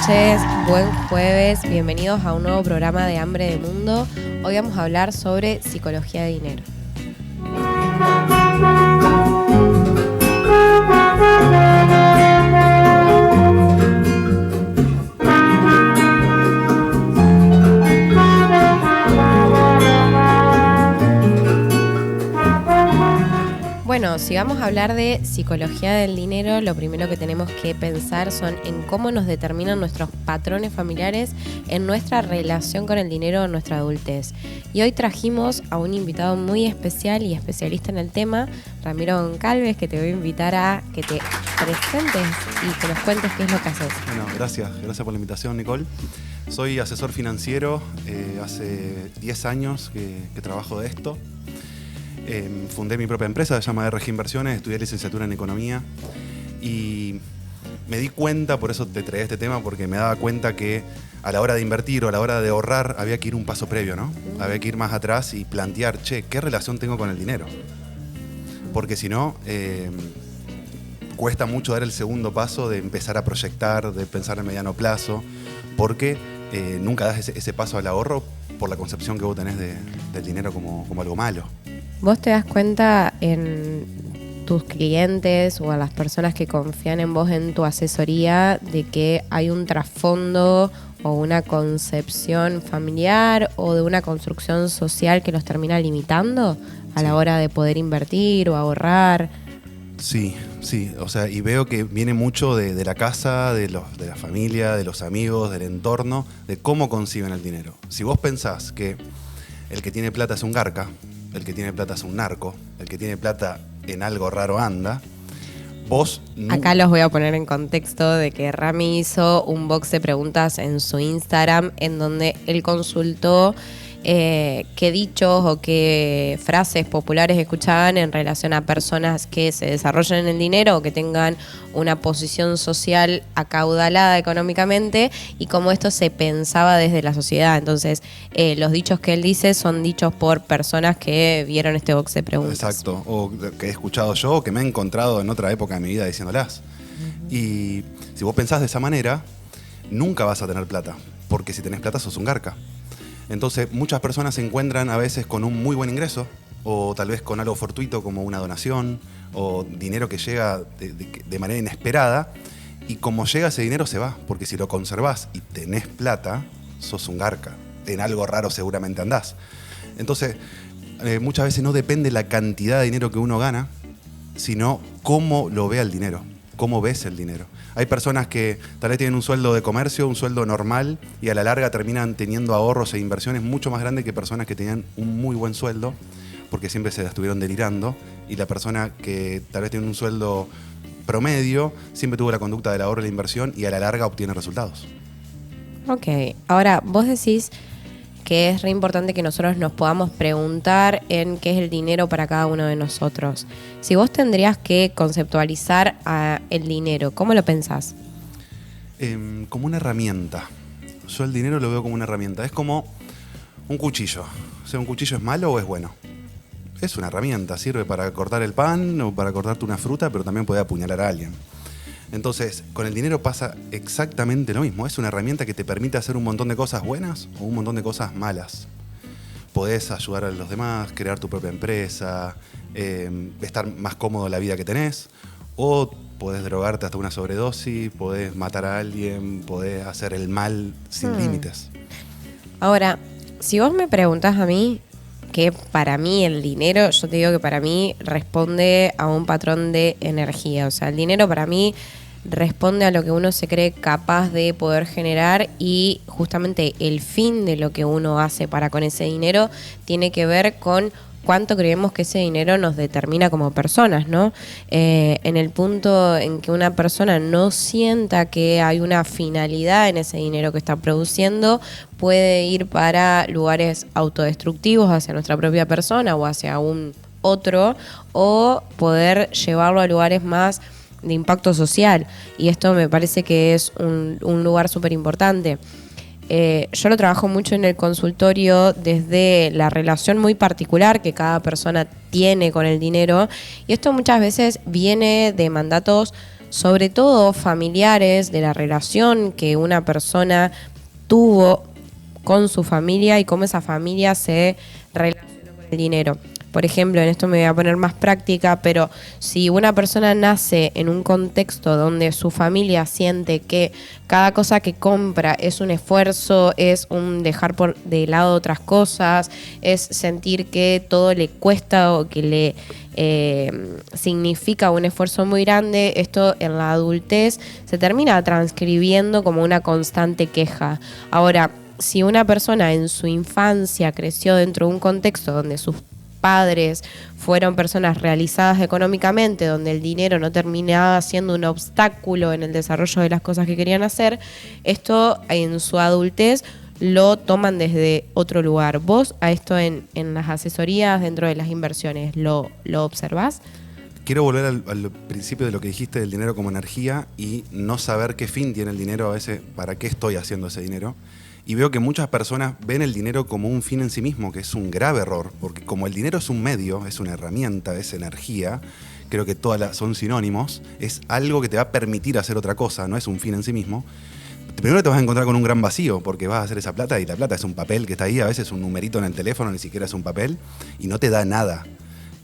noches, buen jueves, bienvenidos a un nuevo programa de Hambre de Mundo. Hoy vamos a hablar sobre psicología de dinero. Bueno, si vamos a hablar de psicología del dinero, lo primero que tenemos que pensar son en cómo nos determinan nuestros patrones familiares en nuestra relación con el dinero en nuestra adultez. Y hoy trajimos a un invitado muy especial y especialista en el tema, Ramiro Goncalves, que te voy a invitar a que te presentes y que nos cuentes qué es lo que haces. Bueno, gracias por la invitación, Nicole. Soy asesor financiero, hace 10 años que trabajo de esto. Fundé mi propia empresa, se llama RG Inversiones, estudié licenciatura en Economía y me di cuenta, por eso te traía este tema, porque me daba cuenta que a la hora de invertir o a la hora de ahorrar había que ir un paso previo, ¿no? Había que ir más atrás y plantear, ¿qué relación tengo con el dinero? Porque si no, cuesta mucho dar el segundo paso de empezar a proyectar, de pensar en mediano plazo, porque nunca das ese paso al ahorro por la concepción que vos tenés del dinero como algo malo. ¿Vos te das cuenta en tus clientes o a las personas que confían en vos en tu asesoría de que hay un trasfondo o una concepción familiar o de una construcción social que los termina limitando a la hora de poder invertir o ahorrar? Sí, o sea, y veo que viene mucho de la casa, de la familia, de los amigos, del entorno, de cómo conciben el dinero. Si vos pensás que el que tiene plata es un garca, el que tiene plata es un narco, el que tiene plata en algo raro anda, vos... Acá los voy a poner en contexto de que Rami hizo un box de preguntas en su Instagram en donde él consultó qué dichos o qué frases populares escuchaban en relación a personas que se desarrollen en el dinero o que tengan una posición social acaudalada económicamente y cómo esto se pensaba desde la sociedad. Entonces, los dichos que él dice son dichos por personas que vieron este box de preguntas. Exacto, o que he escuchado yo o que me he encontrado en otra época de mi vida diciéndolas. Y si vos pensás de esa manera, nunca vas a tener plata, porque si tenés plata sos un garca. Entonces, muchas personas se encuentran a veces con un muy buen ingreso o tal vez con algo fortuito como una donación o dinero que llega de manera inesperada y como llega ese dinero se va, porque si lo conservás y tenés plata, sos un garca. En algo raro seguramente andás. Entonces, muchas veces no depende la cantidad de dinero que uno gana, sino cómo lo ve el dinero, cómo ves el dinero. Hay personas que tal vez tienen un sueldo de comercio, un sueldo normal, y a la larga terminan teniendo ahorros e inversiones mucho más grandes que personas que tenían un muy buen sueldo, porque siempre se la estuvieron delirando, y la persona que tal vez tiene un sueldo promedio siempre tuvo la conducta del ahorro y la inversión, y a la larga obtiene resultados. Ok, ahora vos decís que es re importante que nosotros nos podamos preguntar en qué es el dinero para cada uno de nosotros. Si vos tendrías que conceptualizar el dinero, ¿cómo lo pensás? Como una herramienta. Yo el dinero lo veo como una herramienta. Es como un cuchillo. O sea, ¿un cuchillo es malo o es bueno? Es una herramienta. Sirve para cortar el pan o para cortarte una fruta, pero también puede apuñalar a alguien. Entonces, con el dinero pasa exactamente lo mismo. Es una herramienta que te permite hacer un montón de cosas buenas o un montón de cosas malas. Podés ayudar a los demás, crear tu propia empresa, estar más cómodo en la vida que tenés, o podés drogarte hasta una sobredosis, podés matar a alguien, podés hacer el mal sin límites. Ahora, si vos me preguntás a mí, que para mí el dinero, yo te digo que para mí responde a un patrón de energía. O sea, el dinero para mí responde a lo que uno se cree capaz de poder generar y justamente el fin de lo que uno hace para con ese dinero tiene que ver con cuánto creemos que ese dinero nos determina como personas, ¿no? En el punto en que una persona no sienta que hay una finalidad en ese dinero que está produciendo, puede ir para lugares autodestructivos hacia nuestra propia persona o hacia un otro, o poder llevarlo a lugares más de impacto social. Y esto me parece que es un lugar súper importante. Yo lo trabajo mucho en el consultorio desde la relación muy particular que cada persona tiene con el dinero, y esto muchas veces viene de mandatos sobre todo familiares, de la relación que una persona tuvo con su familia y cómo esa familia se relacionó con el dinero. Por ejemplo, en esto me voy a poner más práctica, pero si una persona nace en un contexto donde su familia siente que cada cosa que compra es un esfuerzo, es un dejar por de lado otras cosas, es sentir que todo le cuesta o que le significa un esfuerzo muy grande, esto en la adultez se termina transcribiendo como una constante queja. Ahora, si una persona en su infancia creció dentro de un contexto donde sus padres fueron personas realizadas económicamente, donde el dinero no terminaba siendo un obstáculo en el desarrollo de las cosas que querían hacer, esto en su adultez lo toman desde otro lugar. ¿Vos a esto en las asesorías, dentro de las inversiones, lo observás? Quiero volver al principio de lo que dijiste del dinero como energía y no saber qué fin tiene el dinero a veces, para qué estoy haciendo ese dinero. Y veo que muchas personas ven el dinero como un fin en sí mismo, que es un grave error, porque como el dinero es un medio, es una herramienta, es energía, creo que todas son sinónimos, es algo que te va a permitir hacer otra cosa, no es un fin en sí mismo. Primero te vas a encontrar con un gran vacío, porque vas a hacer esa plata y la plata es un papel que está ahí, a veces un numerito en el teléfono, ni siquiera es un papel, y no te da nada,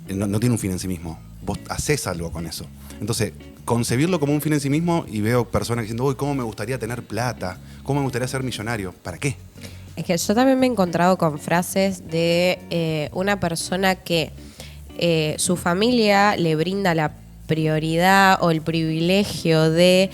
no tiene un fin en sí mismo. Vos haces algo con eso. Entonces, concebirlo como un fin en sí mismo, y veo personas diciendo, uy, ¿cómo me gustaría tener plata? ¿Cómo me gustaría ser millonario? ¿Para qué? Es que yo también me he encontrado con frases de una persona que su familia le brinda la prioridad o el privilegio de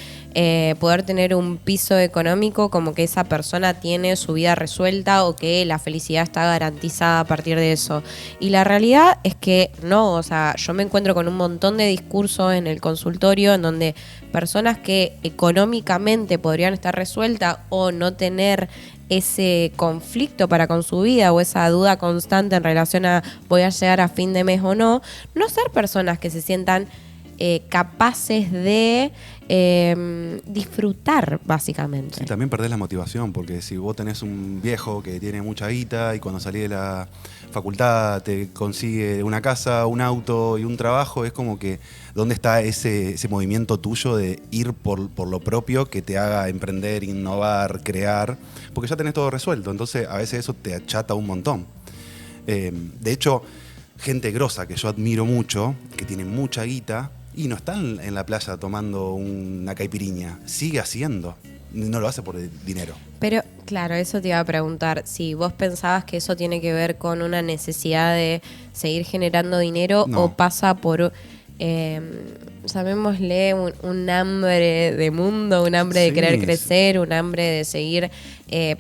poder tener un piso económico, como que esa persona tiene su vida resuelta o que la felicidad está garantizada a partir de eso. Y la realidad es que no, o sea, yo me encuentro con un montón de discursos en el consultorio en donde personas que económicamente podrían estar resueltas o no tener ese conflicto para con su vida o esa duda constante en relación a voy a llegar a fin de mes o no, no ser personas que se sientan capaces de disfrutar, básicamente. Sí, también perdés la motivación, porque si vos tenés un viejo que tiene mucha guita y cuando salís de la facultad te consigue una casa, un auto y un trabajo, es como que ¿dónde está ese movimiento tuyo de ir por lo propio que te haga emprender, innovar, crear? Porque ya tenés todo resuelto, entonces a veces eso te achata un montón. De hecho, gente grosa que yo admiro mucho, que tiene mucha guita, y no está en la playa tomando una caipiriña, sigue haciendo, no lo hace por el dinero. Pero, claro, eso te iba a preguntar, si vos pensabas que eso tiene que ver con una necesidad de seguir generando dinero No. o pasa por, llamémosle, un hambre de mundo, un hambre de Sí, querer crecer, un hambre de seguir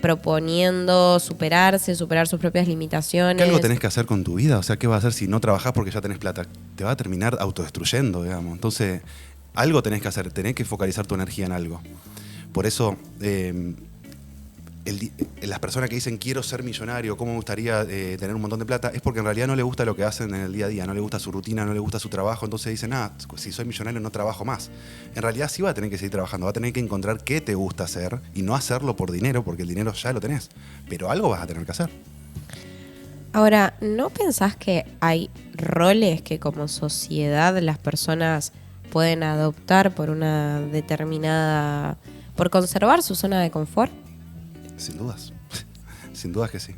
proponiendo superar sus propias limitaciones. ¿Qué algo tenés que hacer con tu vida? O sea, ¿qué vas a hacer si no trabajás porque ya tenés plata? Te va a terminar autodestruyendo, digamos. Entonces, algo tenés que hacer, tenés que focalizar tu energía en algo. Por eso, las personas que dicen quiero ser millonario, cómo me gustaría tener un montón de plata, es porque en realidad no le gusta lo que hacen en el día a día, no le gusta su rutina, no le gusta su trabajo, entonces dicen, si soy millonario no trabajo más. En realidad sí va a tener que seguir trabajando, va a tener que encontrar qué te gusta hacer y no hacerlo por dinero, porque el dinero ya lo tenés, pero algo vas a tener que hacer. Ahora, ¿no pensás que hay roles que como sociedad las personas pueden adoptar por una determinada, por conservar su zona de confort? Sin dudas, sin dudas que sí.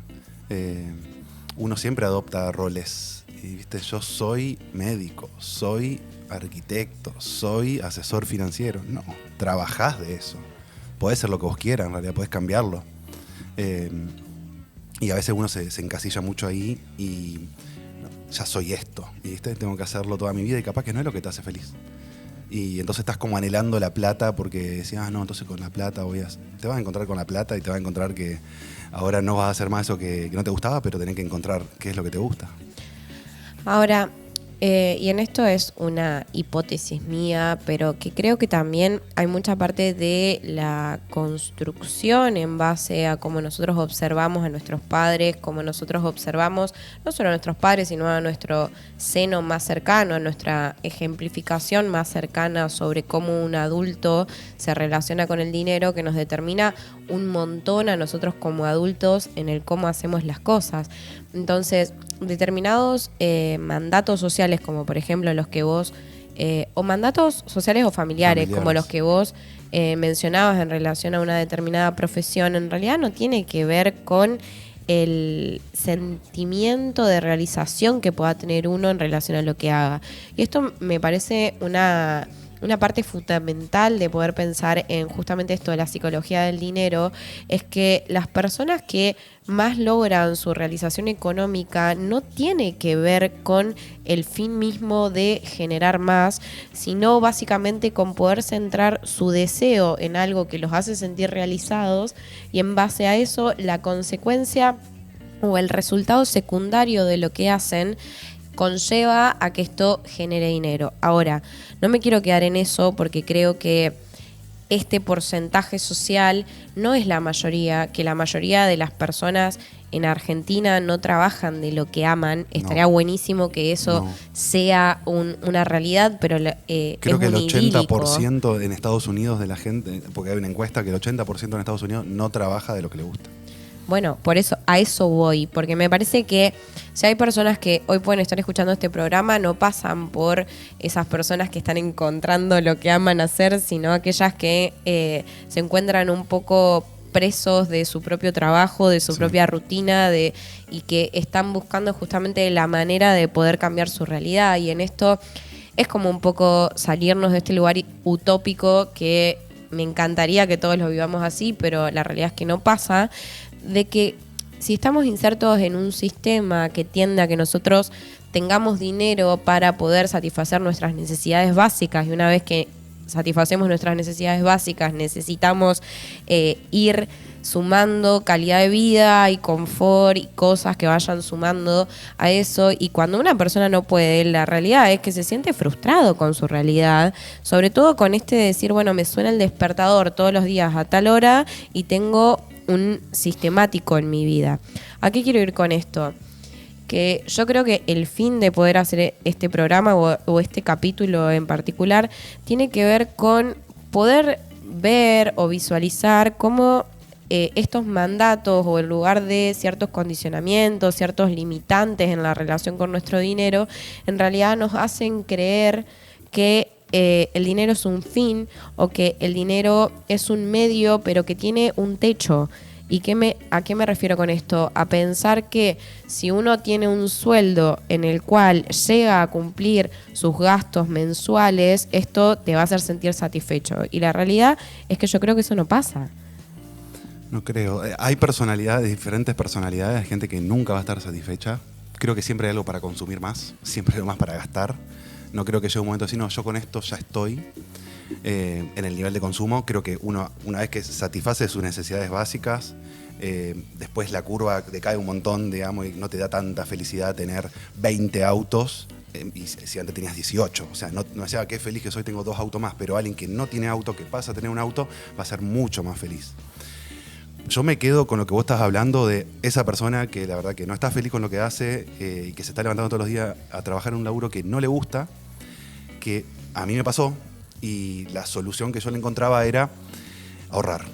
Uno siempre adopta roles. Y, ¿viste? Yo soy médico, soy arquitecto, soy asesor financiero. No, trabajás de eso. Podés ser lo que vos quieras, en realidad podés cambiarlo. Y a veces uno se encasilla mucho ahí y no, ya soy esto. Y, ¿viste? Tengo que hacerlo toda mi vida y capaz que no es lo que te hace feliz. Y entonces estás como anhelando la plata porque decías, no, entonces con la plata te vas a encontrar con la plata y te vas a encontrar que ahora no vas a hacer más eso que no te gustaba, pero tenés que encontrar qué es lo que te gusta. Ahora, y en esto es una hipótesis mía, pero que creo que también hay mucha parte de la construcción en base a cómo nosotros observamos a nuestros padres, cómo nosotros observamos no solo a nuestros padres, sino a nuestro seno más cercano, a nuestra ejemplificación más cercana sobre cómo un adulto se relaciona con el dinero, que nos determina un montón a nosotros como adultos en el cómo hacemos las cosas. Entonces, determinados mandatos sociales, como por ejemplo los que vos o mandatos sociales o familiares, como los que vos mencionabas en relación a una determinada profesión, en realidad no tiene que ver con el sentimiento de realización que pueda tener uno en relación a lo que haga. Y esto me parece una parte fundamental de poder pensar en justamente esto de la psicología del dinero, es que las personas que más logran su realización económica no tiene que ver con el fin mismo de generar más, sino básicamente con poder centrar su deseo en algo que los hace sentir realizados, y en base a eso la consecuencia o el resultado secundario de lo que hacen conlleva a que esto genere dinero. Ahora, no me quiero quedar en eso porque creo que este porcentaje social no es la mayoría, que la mayoría de las personas en Argentina no trabajan de lo que aman. Estaría buenísimo que eso sea una realidad, pero creo que el idílico. 80% en Estados Unidos de la gente, porque hay una encuesta que el 80% en Estados Unidos no trabaja de lo que le gusta. Bueno, por eso, a eso voy, porque me parece que si hay personas que hoy pueden estar escuchando este programa, no pasan por esas personas que están encontrando lo que aman hacer, sino aquellas que se encuentran un poco presos de su propio trabajo, de su propia rutina, y que están buscando justamente la manera de poder cambiar su realidad. Y en esto es como un poco salirnos de este lugar utópico que me encantaría que todos lo vivamos así, pero la realidad es que no pasa, de que si estamos insertos en un sistema que tiende a que nosotros tengamos dinero para poder satisfacer nuestras necesidades básicas, y una vez que satisfacemos nuestras necesidades básicas necesitamos ir sumando calidad de vida y confort y cosas que vayan sumando a eso, y cuando una persona no puede, la realidad es que se siente frustrado con su realidad, sobre todo con este de decir, bueno, me suena el despertador todos los días a tal hora y tengo un sistemático en mi vida. ¿A qué quiero ir con esto? Que yo creo que el fin de poder hacer este programa o este capítulo en particular tiene que ver con poder ver o visualizar cómo estos mandatos, o en lugar de ciertos condicionamientos, ciertos limitantes en la relación con nuestro dinero, en realidad nos hacen creer que el dinero es un fin, o que el dinero es un medio pero que tiene un techo. ¿Y a qué me refiero con esto? A pensar que si uno tiene un sueldo en el cual llega a cumplir sus gastos mensuales, esto te va a hacer sentir satisfecho. Y la realidad es que yo creo que eso no pasa. No creo. Hay personalidades, diferentes personalidades, hay gente que nunca va a estar satisfecha. Creo que siempre hay algo para consumir más, siempre hay algo más para gastar. No creo que llegue un momento así, no, yo con esto ya estoy en el nivel de consumo. Creo que uno, una vez que satisface sus necesidades básicas, después la curva decae un montón, digamos, y no te da tanta felicidad tener 20 autos y si antes tenías 18. O sea, no sea qué feliz que soy, tengo 2 autos más, pero alguien que no tiene auto, que pasa a tener un auto, va a ser mucho más feliz. Yo me quedo con lo que vos estás hablando de esa persona que la verdad que no está feliz con lo que hace y que se está levantando todos los días a trabajar en un laburo que no le gusta, que a mí me pasó, y la solución que yo le encontraba era ahorrar.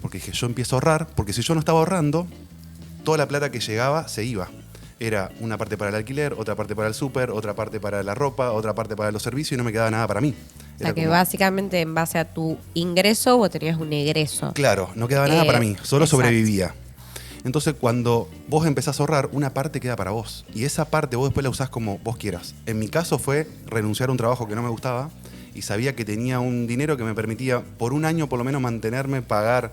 Porque dije, yo empiezo a ahorrar, porque si yo no estaba ahorrando, toda la plata que llegaba se iba. Era una parte para el alquiler, otra parte para el súper, otra parte para la ropa, otra parte para los servicios, y no me quedaba nada para mí. O sea, que básicamente en base a tu ingreso vos tenías un egreso. Claro, no quedaba nada para mí, solo sobrevivía. Entonces, cuando vos empezás a ahorrar, una parte queda para vos. Y esa parte vos después la usás como vos quieras. En mi caso fue renunciar a un trabajo que no me gustaba, y sabía que tenía un dinero que me permitía por un año por lo menos mantenerme, pagar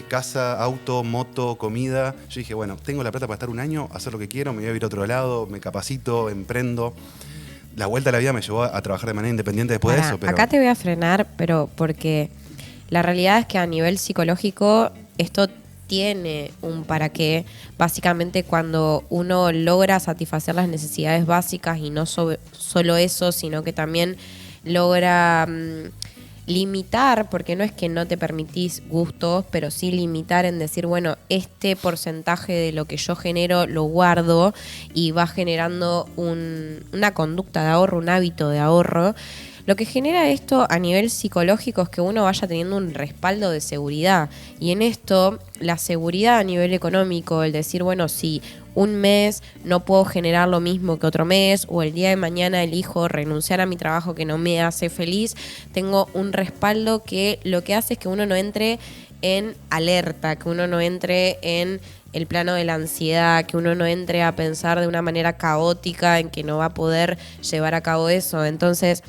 casa, auto, moto, comida. Yo dije, bueno, tengo la plata para estar un año, hacer lo que quiero, me voy a ir a otro lado, me capacito, emprendo. La vuelta a la vida me llevó a trabajar de manera independiente después de eso. Pero acá te voy a frenar, pero porque la realidad es que a nivel psicológico esto tiene un para qué. Básicamente, cuando uno logra satisfacer las necesidades básicas, y no solo eso, sino que también logra limitar, porque no es que no te permitís gustos, pero sí limitar en decir, bueno, este porcentaje de lo que yo genero lo guardo, y va generando una conducta de ahorro, un hábito de ahorro. Lo que genera esto a nivel psicológico es que uno vaya teniendo un respaldo de seguridad. Y en esto, la seguridad a nivel económico, el decir, bueno, si un mes no puedo generar lo mismo que otro mes, o el día de mañana elijo renunciar a mi trabajo que no me hace feliz, tengo un respaldo que lo que hace es que uno no entre en alerta, que uno no entre en el plano de la ansiedad, que uno no entre a pensar de una manera caótica en que no va a poder llevar a cabo eso. Entonces,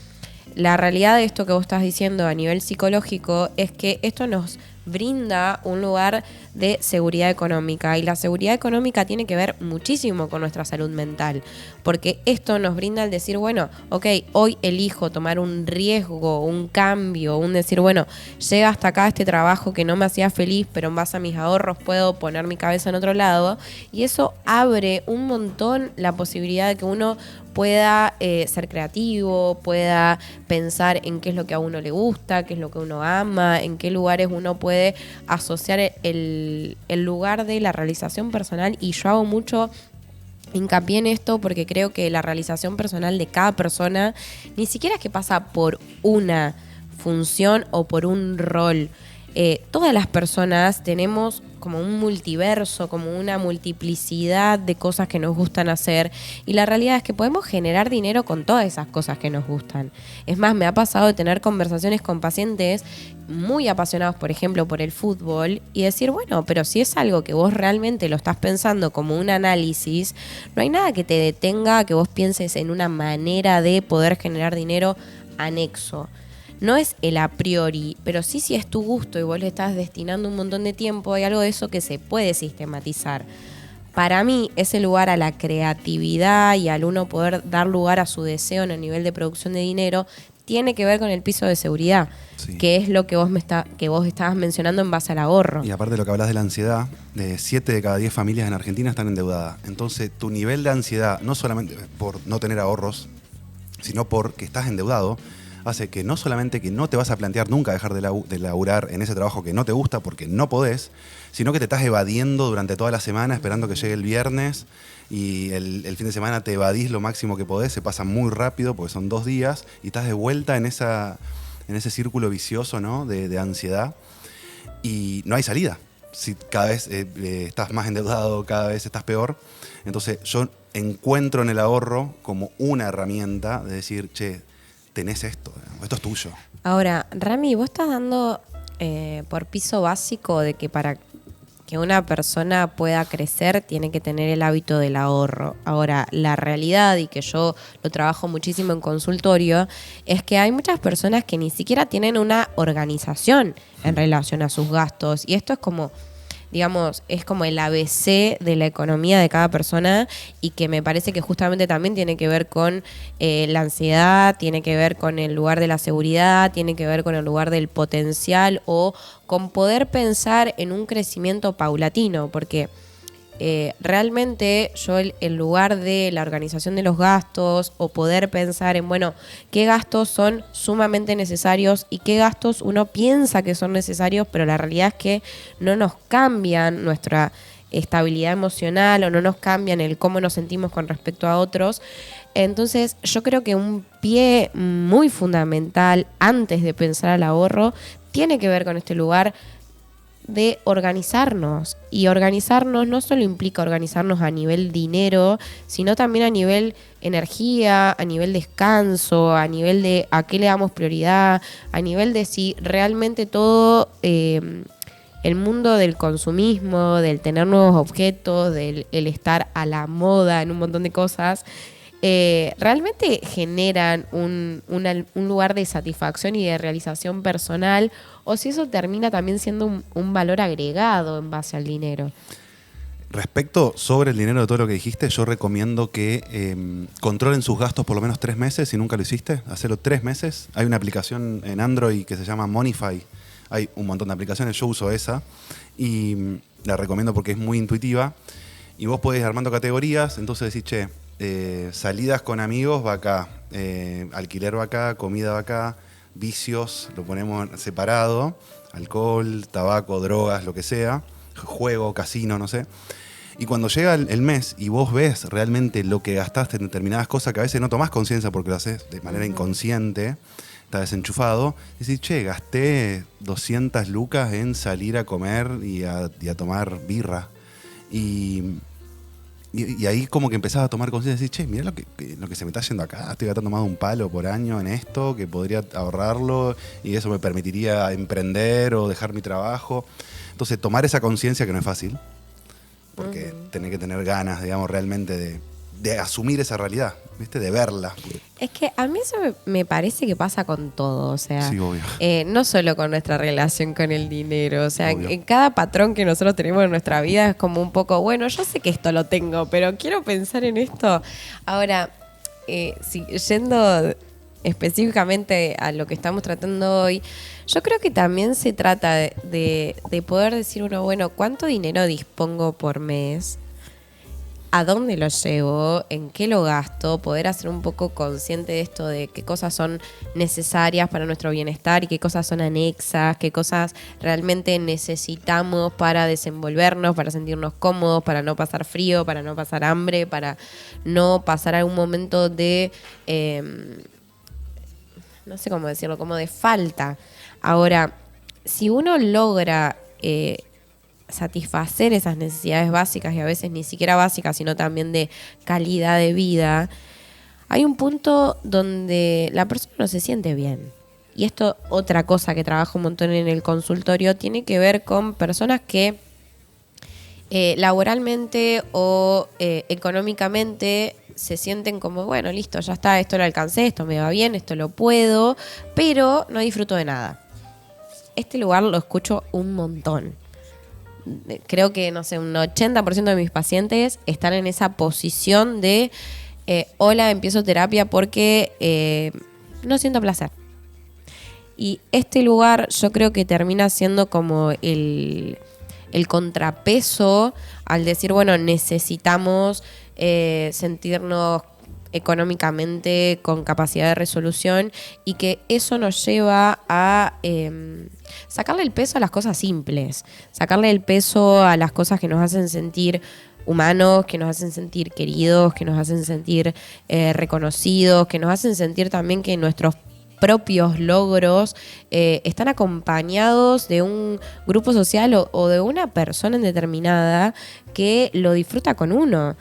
la realidad de esto que vos estás diciendo a nivel psicológico es que esto nos brinda un lugar de seguridad económica, y la seguridad económica tiene que ver muchísimo con nuestra salud mental, porque esto nos brinda el decir, bueno, ok, hoy elijo tomar un riesgo, un cambio, un decir, bueno, llega hasta acá este trabajo que no me hacía feliz, pero en base a mis ahorros puedo poner mi cabeza en otro lado, y eso abre un montón la posibilidad de que uno pueda ser creativo, pueda pensar en qué es lo que a uno le gusta, qué es lo que uno ama, en qué lugares uno puede asociar el lugar de la realización personal. Y yo hago mucho hincapié en esto porque creo que la realización personal de cada persona ni siquiera es que pasa por una función o por un rol. Todas las personas tenemos como un multiverso, como una multiplicidad de cosas que nos gustan hacer, y la realidad es que podemos generar dinero con todas esas cosas que nos gustan. Es más, me ha pasado de tener conversaciones con pacientes muy apasionados, por ejemplo, por el fútbol, y decir, bueno, pero si es algo que vos realmente lo estás pensando como un análisis, no hay nada que te detenga a que vos pienses en una manera de poder generar dinero anexo. No es el a priori, pero sí si es tu gusto y vos le estás destinando un montón de tiempo, hay algo de eso que se puede sistematizar. Para mí, ese lugar a la creatividad y al uno poder dar lugar a su deseo en el nivel de producción de dinero tiene que ver con el piso de seguridad, sí, que es lo que vos estabas mencionando en base al ahorro. Y aparte de lo que hablas de la ansiedad, de 7 de cada 10 familias en Argentina están endeudadas. Entonces, tu nivel de ansiedad, no solamente por no tener ahorros, sino porque estás endeudado, hace que no solamente que no te vas a plantear nunca dejar de laburar en ese trabajo que no te gusta porque no podés, sino que te estás evadiendo durante toda la semana esperando que llegue el viernes, y el fin de semana te evadís lo máximo que podés, se pasa muy rápido porque son 2 días y estás de vuelta en ese círculo vicioso, ¿no? de ansiedad, y no hay salida. Si cada vez estás más endeudado, cada vez estás peor. Entonces yo encuentro en el ahorro como una herramienta de decir, che, tenés esto es tuyo. Ahora, Rami, vos estás dando por piso básico de que para que una persona pueda crecer tiene que tener el hábito del ahorro. Ahora, la realidad, y que yo lo trabajo muchísimo en consultorio, es que hay muchas personas que ni siquiera tienen una organización en relación a sus gastos, y esto es como, digamos, es como el ABC de la economía de cada persona, y que me parece que justamente también tiene que ver con la ansiedad, tiene que ver con el lugar de la seguridad, tiene que ver con el lugar del potencial o con poder pensar en un crecimiento paulatino, porque realmente yo el lugar de la organización de los gastos, o poder pensar en, bueno, qué gastos son sumamente necesarios y qué gastos uno piensa que son necesarios, pero la realidad es que no nos cambian nuestra estabilidad emocional o no nos cambian el cómo nos sentimos con respecto a otros. Entonces yo creo que un pie muy fundamental antes de pensar al ahorro tiene que ver con este lugar de organizarnos. Y organizarnos no solo implica organizarnos a nivel dinero, sino también a nivel energía, a nivel descanso, a nivel de a qué le damos prioridad, a nivel de si realmente todo el mundo del consumismo, del tener nuevos objetos, del el estar a la moda en un montón de cosas, realmente generan un lugar de satisfacción y de realización personal, o si eso termina también siendo un valor agregado en base al dinero. Respecto sobre el dinero de todo lo que dijiste, yo recomiendo que controlen sus gastos por lo menos 3 meses, si nunca lo hiciste, hacerlo 3 meses. Hay una aplicación en Android que se llama Monify. Hay un montón de aplicaciones, yo uso esa y la recomiendo porque es muy intuitiva. Y vos podés ir armando categorías, entonces decís, che, salidas con amigos va acá, alquiler va acá, comida va acá, vicios lo ponemos separado, alcohol, tabaco, drogas, lo que sea, juego, casino, no sé. Y cuando llega el mes y vos ves realmente lo que gastaste en determinadas cosas que a veces no tomás conciencia porque lo haces de manera inconsciente, está desenchufado, y decís, che, gasté 200 lucas en salir a comer y a tomar birra. Y ahí como que empezás a tomar conciencia y decís, che, mirá lo que se me está yendo acá, estoy gastando más de un palo por año en esto, que podría ahorrarlo y eso me permitiría emprender o dejar mi trabajo. Entonces tomar esa conciencia que no es fácil, porque tenés que tener ganas, digamos, realmente de asumir esa realidad, ¿viste? De verla. Es que a mí eso me parece que pasa con todo, o sea, Sí, obvio. No solo con nuestra relación con el dinero, o sea, Obvio. en cada patrón que nosotros tenemos en nuestra vida es como un poco, bueno, yo sé que esto lo tengo, pero quiero pensar en esto. Ahora, yendo específicamente a lo que estamos tratando hoy, yo creo que también se trata de poder decir uno, bueno, ¿cuánto dinero dispongo por mes? ¿A dónde lo llevo? ¿En qué lo gasto? Poder hacer un poco consciente de esto, de qué cosas son necesarias para nuestro bienestar y qué cosas son anexas, qué cosas realmente necesitamos para desenvolvernos, para sentirnos cómodos, para no pasar frío, para no pasar hambre, para no pasar algún momento de, no sé cómo decirlo, como de falta. Ahora, si uno logra satisfacer esas necesidades básicas, y a veces ni siquiera básicas, sino también de calidad de vida, hay un punto donde la persona no se siente bien. Y esto, otra cosa que trabajo un montón en el consultorio, tiene que ver con personas que laboralmente o económicamente se sienten como, bueno, listo, ya está, esto lo alcancé, esto me va bien, esto lo puedo, pero no disfruto de nada. Este lugar lo escucho un montón. Creo que, no sé, un 80% de mis pacientes están en esa posición de hola, empiezo terapia porque no siento placer. Y este lugar yo creo que termina siendo como el contrapeso al decir, bueno, necesitamos sentirnos económicamente con capacidad de resolución, y que eso nos lleva a sacarle el peso a las cosas simples, sacarle el peso a las cosas que nos hacen sentir humanos, que nos hacen sentir queridos, que nos hacen sentir reconocidos, que nos hacen sentir también que nuestros propios logros están acompañados de un grupo social o de una persona determinada que lo disfruta con uno.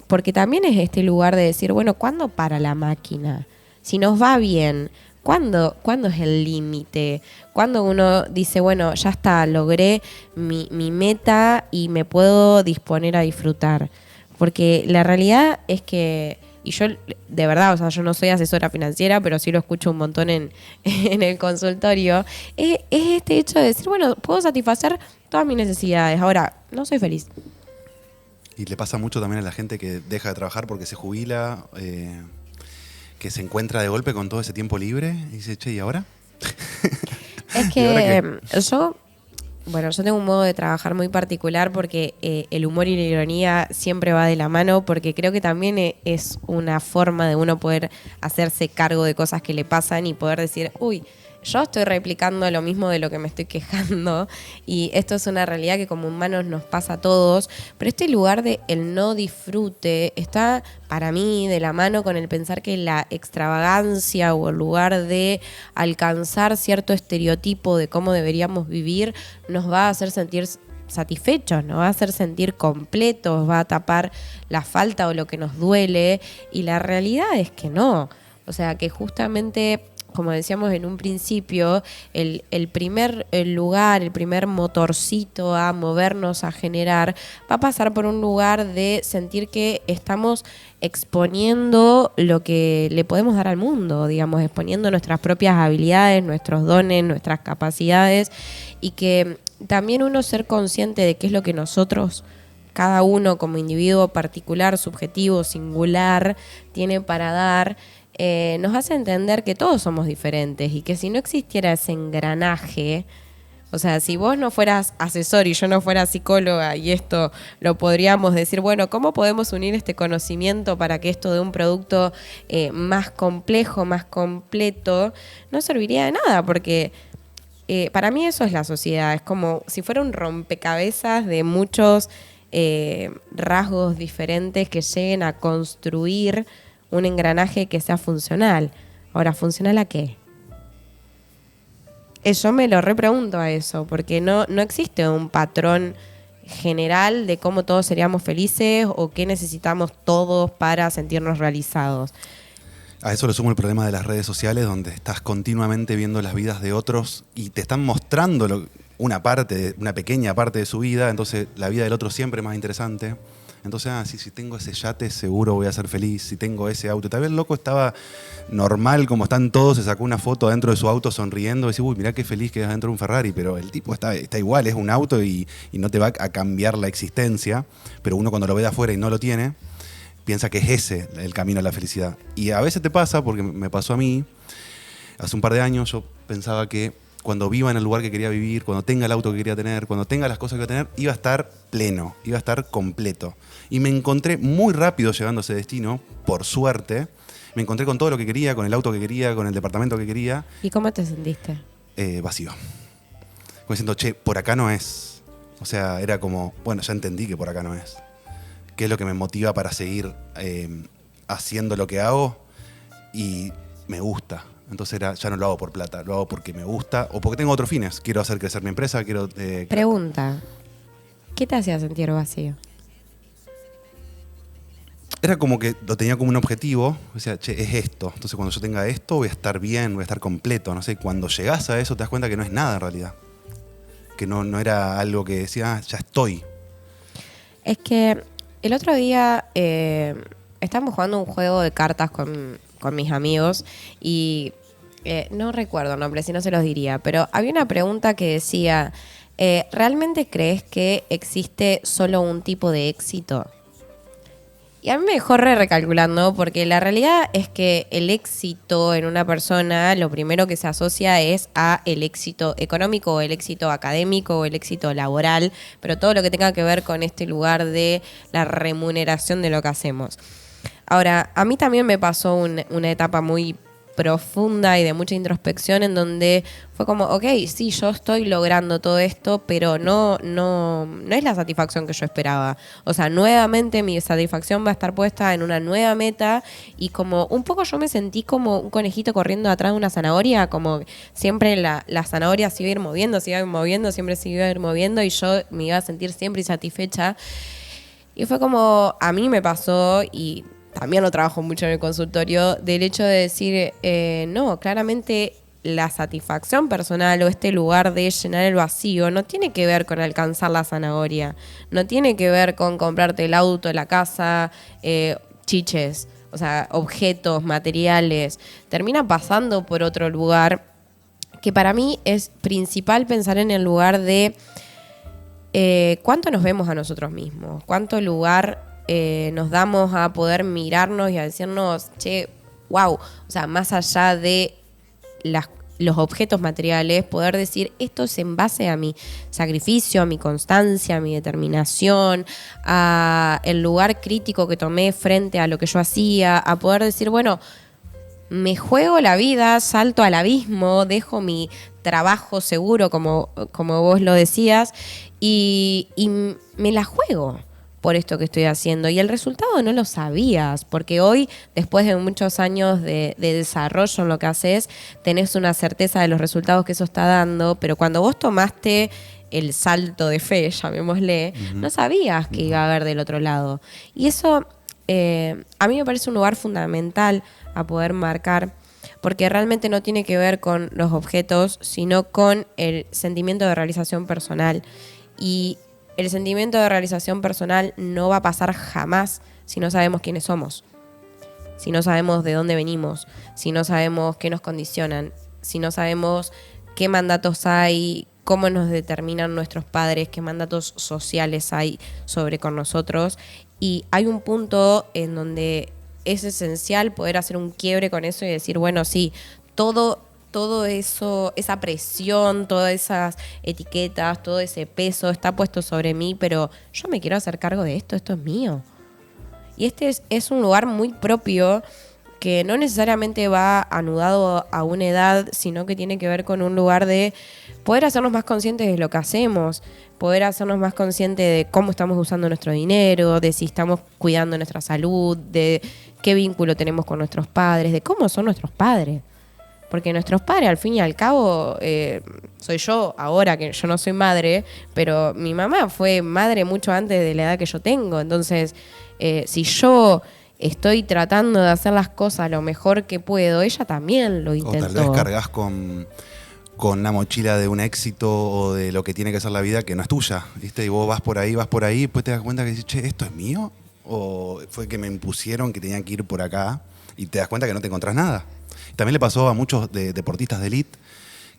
Porque también es este lugar de decir, bueno, ¿cuándo para la máquina? Si nos va bien, ¿cuándo es el límite? Cuando uno dice, bueno, ya está, logré mi meta y me puedo disponer a disfrutar. Porque la realidad es que, y yo de verdad, o sea, yo no soy asesora financiera, pero sí lo escucho un montón en el consultorio, es este hecho de decir, bueno, puedo satisfacer todas mis necesidades, ahora no soy feliz. Y le pasa mucho también a la gente que deja de trabajar porque se jubila, que se encuentra de golpe con todo ese tiempo libre y dice, che, ¿y ahora? Es que yo tengo un modo de trabajar muy particular porque el humor y la ironía siempre va de la mano, porque creo que también es una forma de uno poder hacerse cargo de cosas que le pasan y poder decir, uy, yo estoy replicando lo mismo de lo que me estoy quejando, y esto es una realidad que como humanos nos pasa a todos, pero este lugar de el no disfrute está para mí de la mano con el pensar que la extravagancia o el lugar de alcanzar cierto estereotipo de cómo deberíamos vivir nos va a hacer sentir satisfechos, nos va a hacer sentir completos, va a tapar la falta o lo que nos duele, y la realidad es que no. O sea, que justamente, como decíamos en un principio, el primer lugar, el primer motorcito a movernos, a generar, va a pasar por un lugar de sentir que estamos exponiendo lo que le podemos dar al mundo, digamos, exponiendo nuestras propias habilidades, nuestros dones, nuestras capacidades, y que también uno ser consciente de qué es lo que nosotros, cada uno como individuo particular, subjetivo, singular, tiene para dar, nos hace entender que todos somos diferentes, y que si no existiera ese engranaje, o sea, si vos no fueras asesor y yo no fuera psicóloga, y esto lo podríamos decir, bueno, ¿cómo podemos unir este conocimiento para que esto de un producto más complejo, más completo, no serviría de nada? Porque para mí eso es la sociedad, es como si fuera un rompecabezas de muchos rasgos diferentes que lleguen a construir un engranaje que sea funcional. Ahora, ¿funcional a qué? Yo me lo repregunto a eso, porque no existe un patrón general de cómo todos seríamos felices o qué necesitamos todos para sentirnos realizados. A eso le sumo el problema de las redes sociales, donde estás continuamente viendo las vidas de otros y te están mostrando una pequeña parte de su vida, entonces la vida del otro siempre es más interesante. Entonces, sí, si tengo ese yate, seguro voy a ser feliz. Si tengo ese auto. Tal vez el loco estaba normal, como están todos, se sacó una foto dentro de su auto sonriendo y dice, uy, mirá qué feliz que es dentro de un Ferrari. Pero el tipo está igual, es un auto y no te va a cambiar la existencia. Pero uno cuando lo ve de afuera y no lo tiene, piensa que es ese el camino a la felicidad. Y a veces te pasa, porque me pasó a mí, hace un par de años yo pensaba que cuando viva en el lugar que quería vivir, cuando tenga el auto que quería tener, cuando tenga las cosas que quería tener, iba a estar pleno, iba a estar completo. Y me encontré muy rápido llegando a ese destino, por suerte. Me encontré con todo lo que quería, con el auto que quería, con el departamento que quería. ¿Y cómo te sentiste? Vacío. Como diciendo, che, por acá no es. O sea, era como, bueno, ya entendí que por acá no es. ¿Qué es lo que me motiva para seguir haciendo lo que hago? Y me gusta. Entonces ya no lo hago por plata, lo hago porque me gusta o porque tengo otros fines. Quiero hacer crecer mi empresa, quiero... Pregunta, ¿qué te hacía sentir vacío? Era como que lo tenía como un objetivo, o sea, che, es esto. Entonces cuando yo tenga esto voy a estar bien, voy a estar completo. No sé, cuando llegás a eso te das cuenta que no es nada en realidad. Que no era algo que decía, ya estoy. Es que el otro día estábamos jugando un juego de cartas con mis amigos y no recuerdo el nombre, si no se los diría, pero había una pregunta que decía, ¿realmente crees que existe solo un tipo de éxito? Y a mí me dejó recalculando porque la realidad es que el éxito en una persona, lo primero que se asocia es a el éxito económico, o el éxito académico, o el éxito laboral, pero todo lo que tenga que ver con este lugar de la remuneración de lo que hacemos. Ahora, a mí también me pasó una etapa muy profunda y de mucha introspección en donde fue como, ok, sí, yo estoy logrando todo esto, pero no es la satisfacción que yo esperaba. O sea, nuevamente mi satisfacción va a estar puesta en una nueva meta y como un poco yo me sentí como un conejito corriendo atrás de una zanahoria, como siempre la zanahoria se iba a ir moviendo, siempre se iba a ir moviendo y yo me iba a sentir siempre insatisfecha. Y fue como, a mí me pasó y también lo trabajo mucho en el consultorio, del hecho de decir, no, claramente la satisfacción personal o este lugar de llenar el vacío no tiene que ver con alcanzar la zanahoria, no tiene que ver con comprarte el auto, la casa, chiches, o sea, objetos, materiales. Termina pasando por otro lugar que para mí es principal pensar en el lugar de cuánto nos vemos a nosotros mismos, cuánto lugar nos damos a poder mirarnos y a decirnos, che, wow, o sea, más allá de los objetos materiales, poder decir, esto es en base a mi sacrificio, a mi constancia, a mi determinación, a el lugar crítico que tomé frente a lo que yo hacía, a poder decir, bueno, me juego la vida, salto al abismo, dejo mi trabajo seguro, como vos lo decías, y me la juego por esto que estoy haciendo. Y el resultado no lo sabías, porque hoy, después de muchos años de desarrollo en lo que haces, tenés una certeza de los resultados que eso está dando, pero cuando vos tomaste el salto de fe, llamémosle, no sabías que iba a haber del otro lado. Y eso a mí me parece un lugar fundamental a poder marcar, porque realmente no tiene que ver con los objetos, sino con el sentimiento de realización personal. Y el sentimiento de realización personal no va a pasar jamás si no sabemos quiénes somos, si no sabemos de dónde venimos, si no sabemos qué nos condicionan, si no sabemos qué mandatos hay, cómo nos determinan nuestros padres, qué mandatos sociales hay sobre con nosotros. Y hay un punto en donde es esencial poder hacer un quiebre con eso y decir, bueno, sí, todo eso, esa presión, todas esas etiquetas, todo ese peso está puesto sobre mí, pero yo me quiero hacer cargo de esto es mío. Y este es un lugar muy propio que no necesariamente va anudado a una edad, sino que tiene que ver con un lugar de poder hacernos más conscientes de lo que hacemos, poder hacernos más conscientes de cómo estamos usando nuestro dinero, de si estamos cuidando nuestra salud, de qué vínculo tenemos con nuestros padres, de cómo son nuestros padres. porque nuestros padres, al fin y al cabo, soy yo ahora, que yo no soy madre, pero mi mamá fue madre mucho antes de la edad que yo tengo. Entonces, si yo estoy tratando de hacer las cosas lo mejor que puedo, ella también lo intentó. O tal vez cargas con una mochila de un éxito o de lo que tiene que ser la vida que no es tuya, ¿viste? Y vos vas por ahí, y después te das cuenta que dices, che, ¿esto es mío? O fue que me impusieron que tenía que ir por acá, y te das cuenta que no te encontrás nada. También le pasó a muchos deportistas de elite,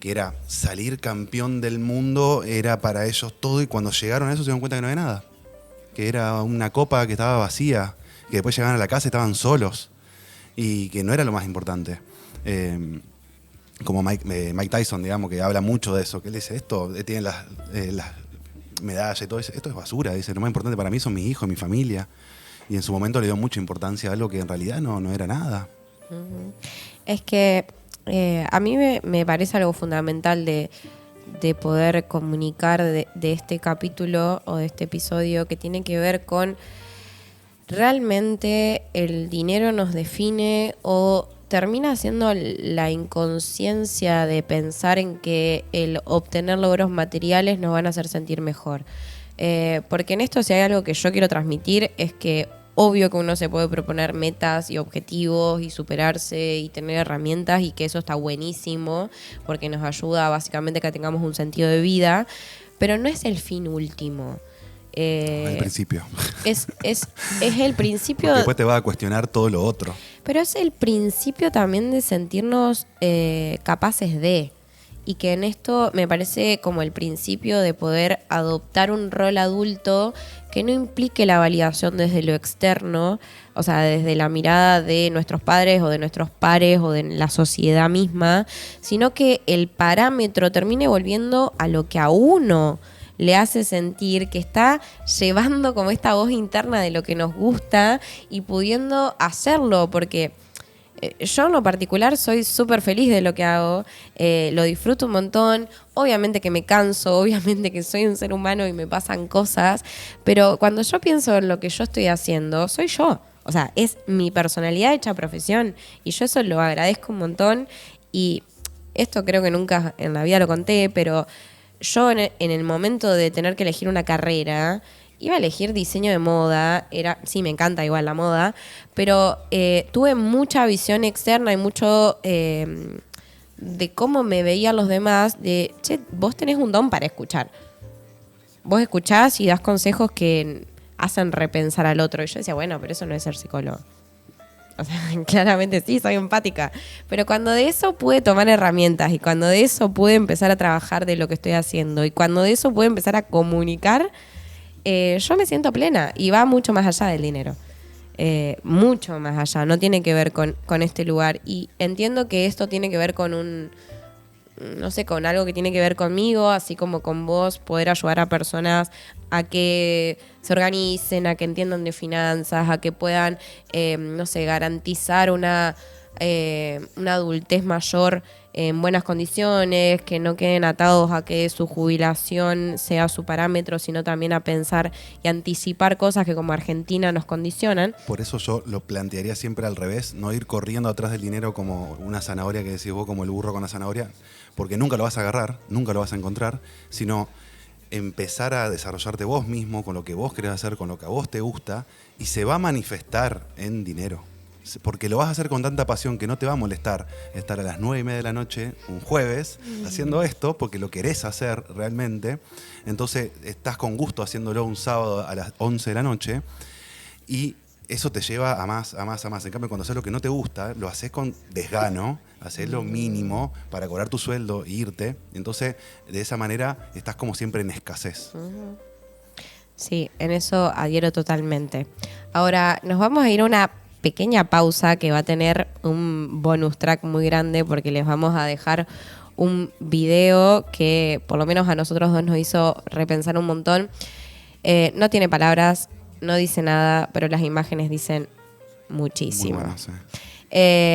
que era salir campeón del mundo, era para ellos todo, y cuando llegaron a eso se dieron cuenta que no había nada. Que era una copa que estaba vacía, que después llegaban a la casa y estaban solos, y que no era lo más importante. Como Mike Tyson, digamos, que habla mucho de eso, que él dice, esto tiene las medallas y todo eso, esto es basura, dice, lo más importante para mí son mis hijos, mi familia. Y en su momento le dio mucha importancia a algo que en realidad no era nada. Es que a mí me parece algo fundamental de poder comunicar de este capítulo o de este episodio, que tiene que ver con realmente el dinero nos define, o termina siendo la inconsciencia de pensar en que el obtener logros materiales nos van a hacer sentir mejor. Porque en esto, si hay algo que yo quiero transmitir, es que obvio que uno se puede proponer metas y objetivos y superarse y tener herramientas, y que eso está buenísimo porque nos ayuda básicamente a que tengamos un sentido de vida, pero no es el fin último. El principio. Es el principio. Porque después te va a cuestionar todo lo otro. Pero es el principio también de sentirnos capaces de. Y que en esto me parece como el principio de poder adoptar un rol adulto que no implique la validación desde lo externo, o sea, desde la mirada de nuestros padres o de nuestros pares o de la sociedad misma, sino que el parámetro termine volviendo a lo que a uno le hace sentir que está llevando como esta voz interna de lo que nos gusta y pudiendo hacerlo, porque yo en lo particular soy súper feliz de lo que hago, lo disfruto un montón, obviamente que me canso, obviamente que soy un ser humano y me pasan cosas, pero cuando yo pienso en lo que yo estoy haciendo, soy yo, o sea, es mi personalidad hecha profesión, y yo eso lo agradezco un montón. Y esto creo que nunca en la vida lo conté, pero yo en el momento de tener que elegir una carrera, iba a elegir diseño de moda. Sí, me encanta igual la moda, pero tuve mucha visión externa y mucho de cómo me veían los demás, de, che, vos tenés un don para escuchar. Vos escuchás y das consejos que hacen repensar al otro. Y yo decía, bueno, pero eso no es ser psicólogo. O sea, claramente sí, soy empática. Pero cuando de eso pude tomar herramientas, y cuando de eso pude empezar a trabajar de lo que estoy haciendo, y cuando de eso pude empezar a comunicar, yo me siento plena, y va mucho más allá del dinero. Mucho más allá, no tiene que ver con este lugar. Y entiendo que esto tiene que ver con con algo que tiene que ver conmigo, así como con vos, poder ayudar a personas a que se organicen, a que entiendan de finanzas, a que puedan, garantizar una adultez mayor en buenas condiciones, que no queden atados a que su jubilación sea su parámetro, sino también a pensar y anticipar cosas que como Argentina nos condicionan. Por eso yo lo plantearía siempre al revés, no ir corriendo atrás del dinero como una zanahoria, que decís vos, como el burro con la zanahoria, porque nunca lo vas a agarrar, nunca lo vas a encontrar, sino empezar a desarrollarte vos mismo con lo que vos querés hacer, con lo que a vos te gusta, y se va a manifestar en dinero. Porque lo vas a hacer con tanta pasión que no te va a molestar estar a las 9:30 de la noche, un jueves, haciendo esto, porque lo querés hacer realmente. Entonces estás con gusto haciéndolo un sábado a las 11 de la noche, y eso te lleva a más, a más, a más. En cambio, cuando haces lo que no te gusta, lo haces con desgano, haces lo mínimo para cobrar tu sueldo e irte. Entonces, de esa manera, estás como siempre en escasez. Sí, en eso adhiero totalmente. Ahora, nos vamos a ir a una pequeña pausa que va a tener un bonus track muy grande, porque les vamos a dejar un video que por lo menos a nosotros dos nos hizo repensar un montón. No tiene palabras, no dice nada, pero las imágenes dicen muchísimo. Muy bueno, sí.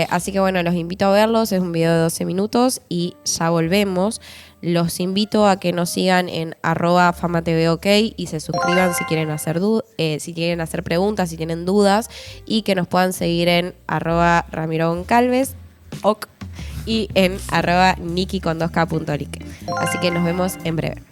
Así que bueno, los invito a verlos. Es un video de 12 minutos y ya volvemos. Los invito a que nos sigan en @FamaTVOK y se suscriban si quieren hacer preguntas, si tienen dudas, y que nos puedan seguir en @RamiroGoncalves. y en @niki con 2k.lic. Así que nos vemos en breve.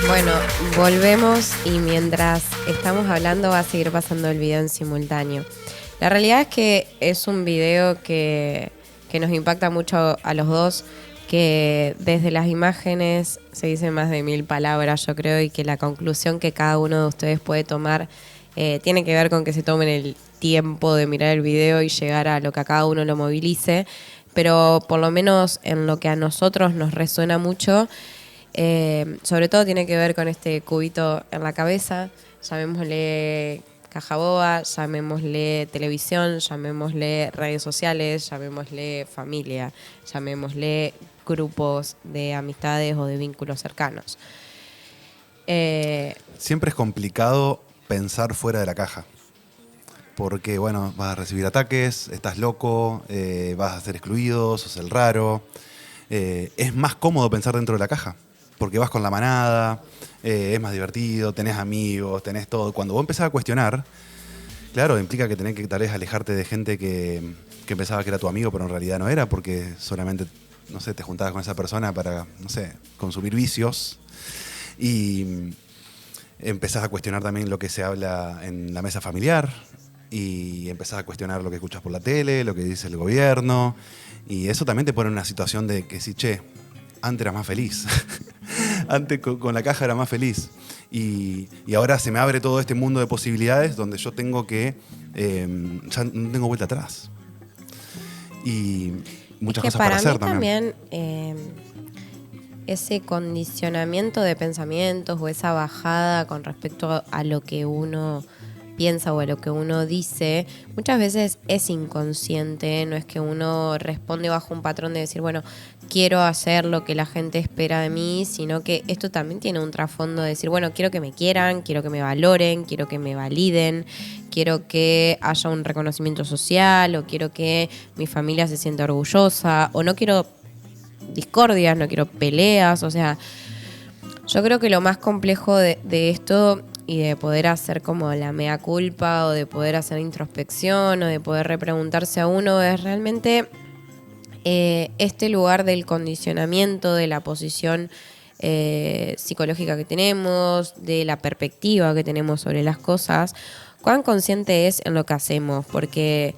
Bueno, volvemos y mientras estamos hablando va a seguir pasando el video en simultáneo. La realidad es que es un video que nos impacta mucho a los dos, que desde las imágenes se dicen más de 1000 palabras, yo creo, y que la conclusión que cada uno de ustedes puede tomar tiene que ver con que se tomen el tiempo de mirar el video y llegar a lo que a cada uno lo movilice, pero por lo menos en lo que a nosotros nos resuena mucho, sobre todo tiene que ver con este cubito en la cabeza, llamémosle caja boba, llamémosle televisión, llamémosle redes sociales, llamémosle familia, llamémosle grupos de amistades o de vínculos cercanos. Siempre es complicado pensar fuera de la caja. Porque, bueno, vas a recibir ataques, estás loco, vas a ser excluido, sos el raro. Es más cómodo pensar dentro de la caja, porque vas con la manada, es más divertido, tenés amigos, tenés todo. Cuando vos empezás a cuestionar, claro, implica que tenés que tal vez alejarte de gente que pensaba que era tu amigo, pero en realidad no era, porque solamente, no sé, te juntabas con esa persona para, no sé, consumir vicios. Y empezás a cuestionar también lo que se habla en la mesa familiar, y empezás a cuestionar lo que escuchas por la tele, lo que dice el gobierno, y eso también te pone en una situación de que sí, che, antes era más feliz. Antes con la caja era más feliz. Y ahora se me abre todo este mundo de posibilidades donde yo tengo que... ya no tengo vuelta atrás. Y muchas cosas para hacer también. Ese condicionamiento de pensamientos o esa bajada con respecto a lo que uno piensa o a lo que uno dice, muchas veces es inconsciente, no es que uno responde bajo un patrón de decir, bueno, quiero hacer lo que la gente espera de mí, sino que esto también tiene un trasfondo de decir, bueno, quiero que me quieran, quiero que me valoren, quiero que me validen, quiero que haya un reconocimiento social, o quiero que mi familia se sienta orgullosa, o no quiero discordias, no quiero peleas. O sea, yo creo que lo más complejo de esto y de poder hacer como la mea culpa, o de poder hacer introspección, o de poder repreguntarse a uno, es realmente este lugar del condicionamiento, de la posición psicológica que tenemos, de la perspectiva que tenemos sobre las cosas, cuán consciente es en lo que hacemos, porque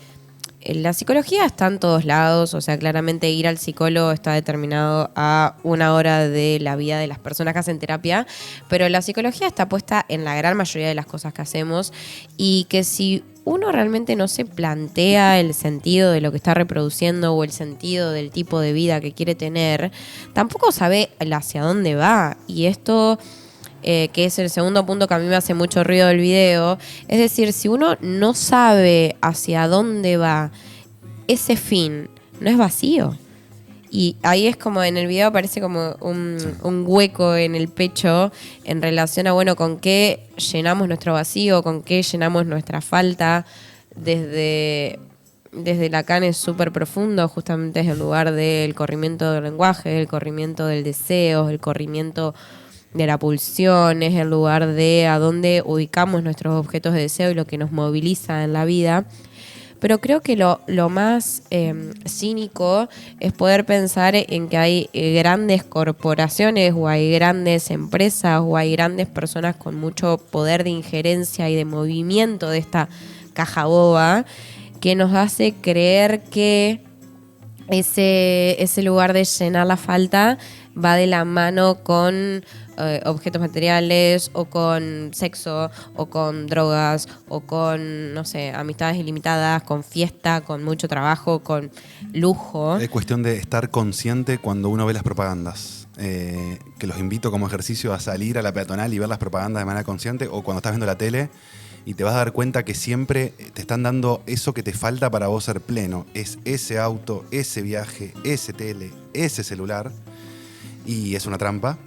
la psicología está en todos lados, o sea, claramente ir al psicólogo está determinado a una hora de la vida de las personas que hacen terapia, pero la psicología está puesta en la gran mayoría de las cosas que hacemos, y que si uno realmente no se plantea el sentido de lo que está reproduciendo o el sentido del tipo de vida que quiere tener, tampoco sabe hacia dónde va. Y esto... que es el segundo punto que a mí me hace mucho ruido del video, es decir, si uno no sabe hacia dónde va, ese fin no es vacío. Y ahí es como en el video aparece como un hueco en el pecho en relación a, bueno, con qué llenamos nuestro vacío, con qué llenamos nuestra falta. Desde Lacan es súper profundo, justamente es el lugar del corrimiento del lenguaje, el corrimiento del deseo, el corrimiento de la pulsión, es el lugar de a dónde ubicamos nuestros objetos de deseo y lo que nos moviliza en la vida. Pero creo que lo más cínico es poder pensar en que hay grandes corporaciones, o hay grandes empresas, o hay grandes personas con mucho poder de injerencia y de movimiento de esta caja boba, que nos hace creer que ese lugar de llenar la falta va de la mano con objetos materiales, o con sexo, o con drogas, o con, no sé, amistades ilimitadas, con fiesta, con mucho trabajo, con lujo. Es cuestión de estar consciente cuando uno ve las propagandas. Que los invito como ejercicio a salir a la peatonal y ver las propagandas de manera consciente, o cuando estás viendo la tele y te vas a dar cuenta que siempre te están dando eso que te falta para vos ser pleno. Es ese auto, ese viaje, ese tele, ese celular. Y es una trampa,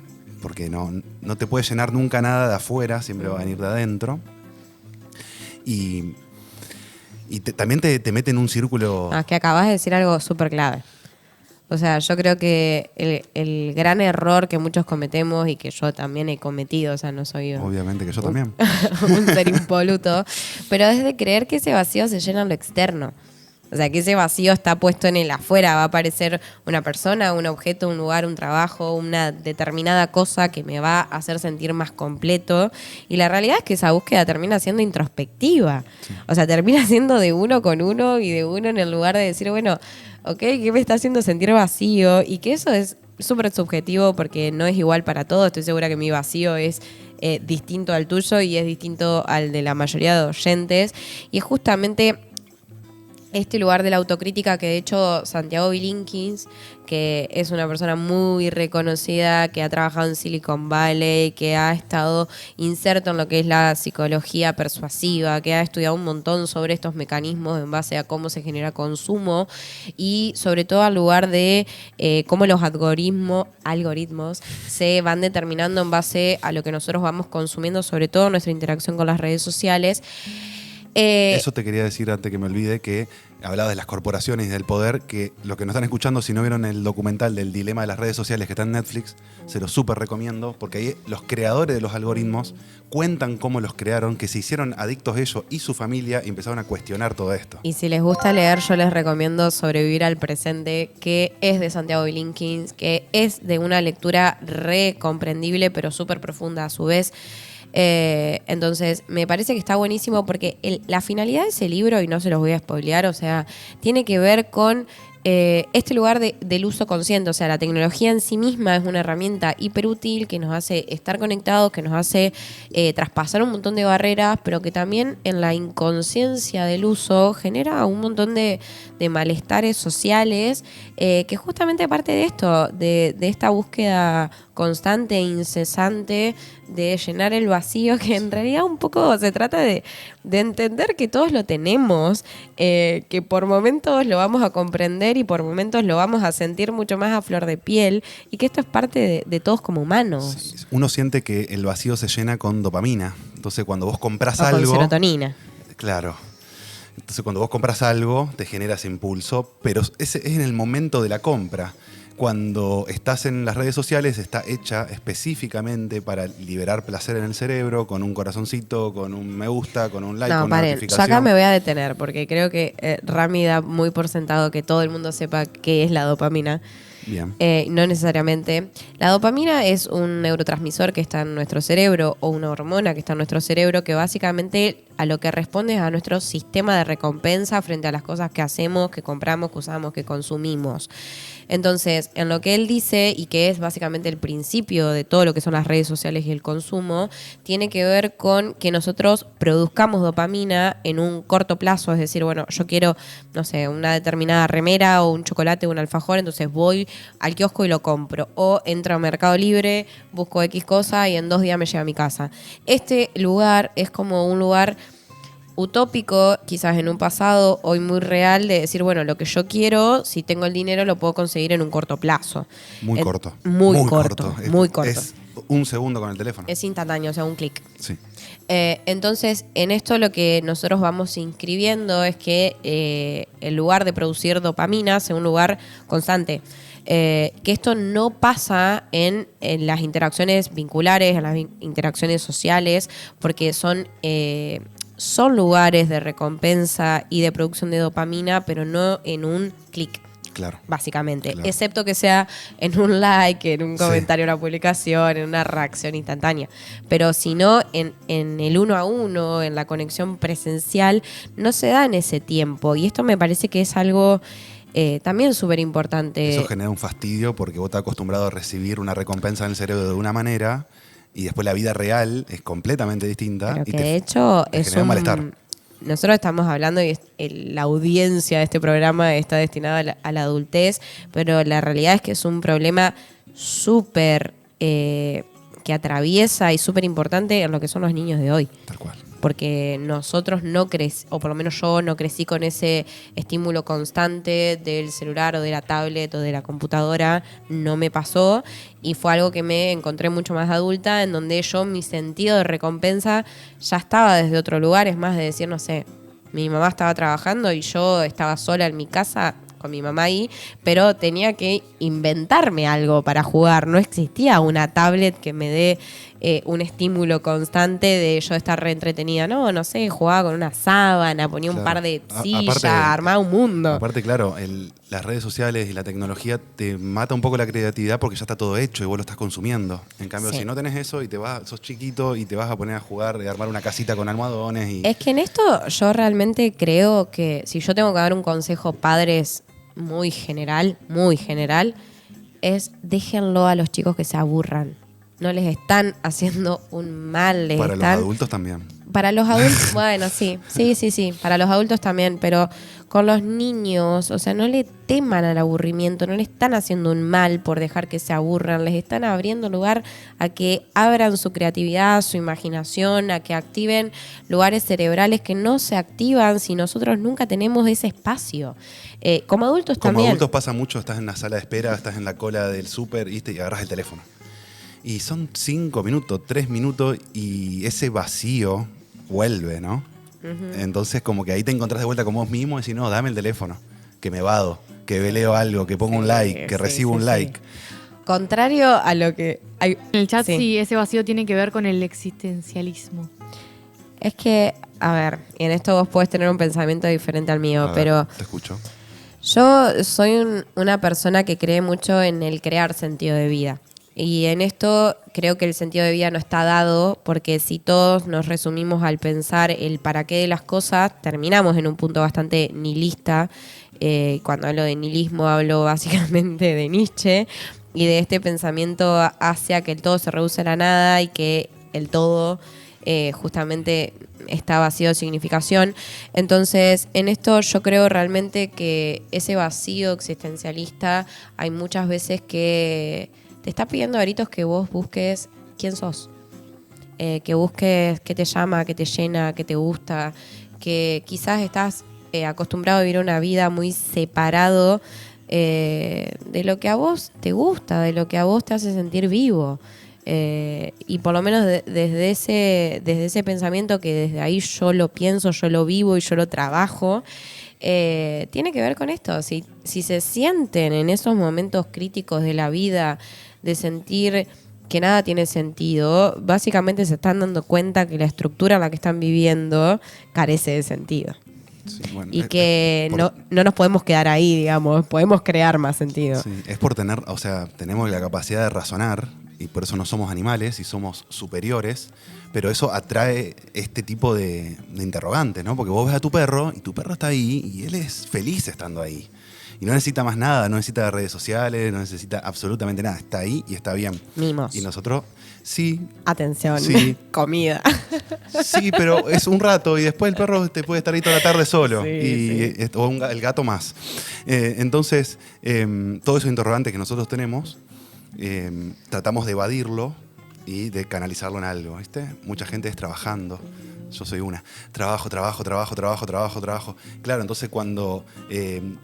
porque no te puede llenar nunca nada de afuera, siempre va a venir de adentro. Y también te mete en un círculo... Que acabas de decir algo súper clave. O sea, yo creo que el gran error que muchos cometemos, y que yo también he cometido, o sea, no soy... Obviamente que yo también. un ser impoluto, pero es de creer que ese vacío se llena en lo externo. O sea, que ese vacío está puesto en el afuera, va a aparecer una persona, un objeto, un lugar, un trabajo, una determinada cosa que me va a hacer sentir más completo. Y la realidad es que esa búsqueda termina siendo introspectiva. Sí. O sea, termina siendo de uno con uno, y de uno en el lugar de decir, bueno, ¿ok? ¿Qué me está haciendo sentir vacío? Y que eso es súper subjetivo porque no es igual para todos. Estoy segura que mi vacío es distinto al tuyo y es distinto al de la mayoría de oyentes. Y es justamente este lugar de la autocrítica que de hecho Santiago Bilinkins, que es una persona muy reconocida, que ha trabajado en Silicon Valley, que ha estado inserto en lo que es la psicología persuasiva, que ha estudiado un montón sobre estos mecanismos en base a cómo se genera consumo y sobre todo al lugar de cómo los algoritmos se van determinando en base a lo que nosotros vamos consumiendo, sobre todo nuestra interacción con las redes sociales. Eso te quería decir antes que me olvide, que hablaba de las corporaciones y del poder, que lo que nos están escuchando, si no vieron el documental del dilema de las redes sociales que está en Netflix, se lo súper recomiendo, porque ahí los creadores de los algoritmos cuentan cómo los crearon, que se hicieron adictos ellos y su familia y empezaron a cuestionar todo esto. Y si les gusta leer, yo les recomiendo Sobrevivir al presente, que es de Santiago Bilinkins, que es de una lectura re comprendible, pero súper profunda a su vez. Entonces, me parece que está buenísimo porque la finalidad de ese libro, y no se los voy a spoilear, o sea, tiene que ver con este lugar del uso consciente. O sea, la tecnología en sí misma es una herramienta hiper útil que nos hace estar conectados, que nos hace traspasar un montón de barreras, pero que también en la inconsciencia del uso genera un montón de malestares sociales, que justamente parte de esto, de esta búsqueda constante e incesante de llenar el vacío, que en realidad un poco se trata de entender que todos lo tenemos, que por momentos lo vamos a comprender y por momentos lo vamos a sentir mucho más a flor de piel, y que esto es parte de todos como humanos. Sí, uno siente que el vacío se llena con dopamina. Entonces cuando vos compras O algo... con serotonina. Claro. Entonces cuando vos compras algo, te genera ese impulso, pero ese es en el momento de la compra. Cuando estás en las redes sociales, está hecha específicamente para liberar placer en el cerebro, con un corazoncito, con un me gusta, con un like, No, con una paren, yo notificación. acá me voy a detener porque creo que Rami da muy por sentado que todo el mundo sepa qué es la dopamina. Bien. No necesariamente. La dopamina es un neurotransmisor que está en nuestro cerebro, o una hormona que está en nuestro cerebro, que básicamente a lo que responde es a nuestro sistema de recompensa frente a las cosas que hacemos, que compramos, que usamos, que consumimos. Entonces, en lo que él dice, y que es básicamente el principio de todo lo que son las redes sociales y el consumo, tiene que ver con que nosotros produzcamos dopamina en un corto plazo. Es decir, bueno, yo quiero, no sé, una determinada remera o un chocolate o un alfajor, entonces voy al kiosco y lo compro. O entro a Mercado Libre, busco X cosa y en 2 días me llega a mi casa. Este lugar es como un lugar utópico, quizás en un pasado, hoy muy real, de decir, bueno, lo que yo quiero, si tengo el dinero, lo puedo conseguir en un corto plazo. Muy corto. Muy corto. Es un segundo con el teléfono. Es instantáneo, o sea, un clic. Sí. Entonces, en esto lo que nosotros vamos inscribiendo es que el lugar de producir dopamina sea un lugar constante. Que esto no pasa en las interacciones vinculares, en las interacciones sociales, porque son lugares de recompensa y de producción de dopamina, pero no en un clic. Claro. Básicamente, Claro. excepto que sea en un like, en un comentario, Sí. en una publicación, en una reacción instantánea. Pero si no, en el 1 a 1, en la conexión presencial, no se da en ese tiempo. Y esto me parece que es algo también súper importante. Eso genera un fastidio porque vos estás acostumbrado a recibir una recompensa en el cerebro de una manera y después la vida real es completamente distinta. Pero y que de hecho te es genera un malestar. Nosotros estamos hablando y la audiencia de este programa está destinada a la adultez, pero la realidad es que es un problema súper que atraviesa y súper importante en lo que son los niños de hoy. Tal cual. Porque nosotros no crecimos, o por lo menos yo no crecí con ese estímulo constante del celular o de la tablet o de la computadora, no me pasó, y fue algo que me encontré mucho más adulta, en donde mi sentido de recompensa ya estaba desde otro lugar. Es más, de decir, no sé, mi mamá estaba trabajando y yo estaba sola en mi casa con mi mamá ahí, pero tenía que inventarme algo para jugar. No existía una tablet que me dé un estímulo constante de yo estar re entretenida. No sé, jugaba con una sábana, ponía un par de sillas, armaba un mundo. Aparte, claro, las redes sociales y la tecnología te mata un poco la creatividad porque ya está todo hecho y vos lo estás consumiendo. En cambio, Sí. si no tenés eso y sos chiquito y te vas a poner a jugar, a armar una casita con almohadones y... Es que en esto yo realmente creo que si yo tengo que dar un consejo, padres, muy general, es déjenlo a los chicos que se aburran. No les están haciendo un mal. Para los adultos también. Para los adultos, bueno, sí, para los adultos también, pero con los niños, o sea, no le teman al aburrimiento, no le están haciendo un mal por dejar que se aburran, les están abriendo lugar a que abran su creatividad, su imaginación, a que activen lugares cerebrales que no se activan si nosotros nunca tenemos ese espacio. Como adultos también. Como adultos pasa mucho, estás en la sala de espera, estás en la cola del súper y agarras el teléfono. Y son 5 minutos, 3 minutos y ese vacío vuelve, ¿no? Uh-huh. Entonces como que ahí te encontrás de vuelta con vos mismo y decís, no, dame el teléfono, que me vado, que leo algo, que pongo un like, que recibo un like. Contrario a lo que hay en el chat, sí, ese vacío tiene que ver con el existencialismo. Es que, a ver, y en esto vos podés tener un pensamiento diferente al mío, pero te escucho. Yo soy una persona que cree mucho en el crear sentido de vida. Y en esto creo que el sentido de vida no está dado, porque si todos nos resumimos al pensar el para qué de las cosas, terminamos en un punto bastante nihilista. Cuando hablo de nihilismo hablo básicamente de Nietzsche y de este pensamiento hacia que el todo se reduce a la nada y que el todo justamente está vacío de significación. Entonces, en esto yo creo realmente que ese vacío existencialista hay muchas veces que te está pidiendo a gritos que vos busques quién sos, que busques qué te llama, qué te llena, qué te gusta, que quizás estás acostumbrado a vivir una vida muy separado de lo que a vos te gusta, de lo que a vos te hace sentir vivo. Y por lo menos desde ese pensamiento que desde ahí yo lo pienso, yo lo vivo y yo lo trabajo, tiene que ver con esto. Si se sienten en esos momentos críticos de la vida de sentir que nada tiene sentido, básicamente se están dando cuenta que la estructura en la que están viviendo carece de sentido. Sí, bueno, y que no nos podemos quedar ahí, digamos, podemos crear más sentido. Sí, es por tener, o sea, tenemos la capacidad de razonar y por eso no somos animales y somos superiores, pero eso atrae este tipo de interrogantes, ¿no? Porque vos ves a tu perro y tu perro está ahí y él es feliz estando ahí. Y no necesita más nada, no necesita redes sociales, no necesita absolutamente nada. Está ahí y está bien. Mimos. Y nosotros, sí. Atención, sí. Comida. Sí, pero es un rato y después el perro te puede estar ahí toda la tarde solo. Sí. O el gato más. Entonces, todos esos interrogantes que nosotros tenemos, tratamos de evadirlo y de canalizarlo en algo, ¿viste? Mucha gente es trabajando. Yo soy una. Trabajo. Claro, entonces cuando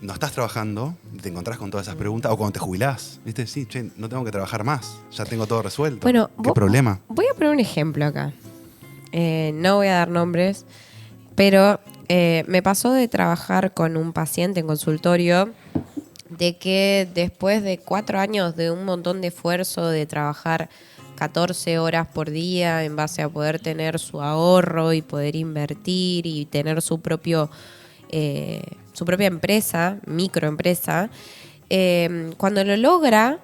no estás trabajando, te encontrás con todas esas preguntas, o cuando te jubilás, ¿viste? Sí, che, no tengo que trabajar más, ya tengo todo resuelto. Bueno, ¿qué problema? Voy a poner un ejemplo acá. No voy a dar nombres, pero me pasó de trabajar con un paciente en consultorio, de que después de 4 años de un montón de esfuerzo, de trabajar 14 horas por día en base a poder tener su ahorro y poder invertir y tener su propia empresa, microempresa, cuando lo logra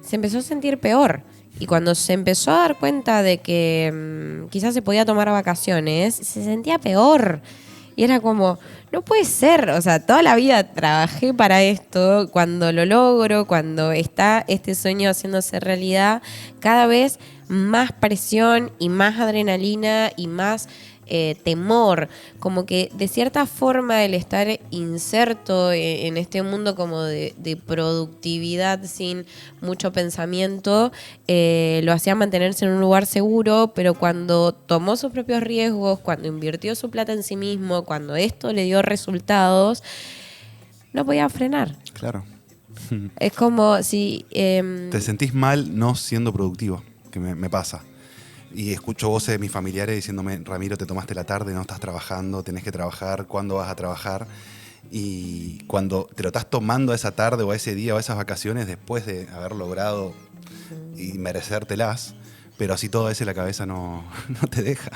se empezó a sentir peor. Y cuando se empezó a dar cuenta de que quizás se podía tomar vacaciones, se sentía peor. Y era como, no puede ser, o sea, toda la vida trabajé para esto, cuando lo logro, cuando está este sueño haciéndose realidad, cada vez más presión y más adrenalina y más temor, como que de cierta forma el estar inserto en este mundo como de productividad sin mucho pensamiento, lo hacía mantenerse en un lugar seguro, pero cuando tomó sus propios riesgos, cuando invirtió su plata en sí mismo, cuando esto le dio resultados, no podía frenar. Claro. Es como si... te sentís mal no siendo productivo, que me pasa. Y escucho voces de mis familiares diciéndome, Ramiro, te tomaste la tarde, no estás trabajando, tenés que trabajar, ¿cuándo vas a trabajar? Y cuando te lo estás tomando a esa tarde o a ese día o a esas vacaciones después de haber logrado y merecértelas, pero así todo a veces la cabeza no te deja.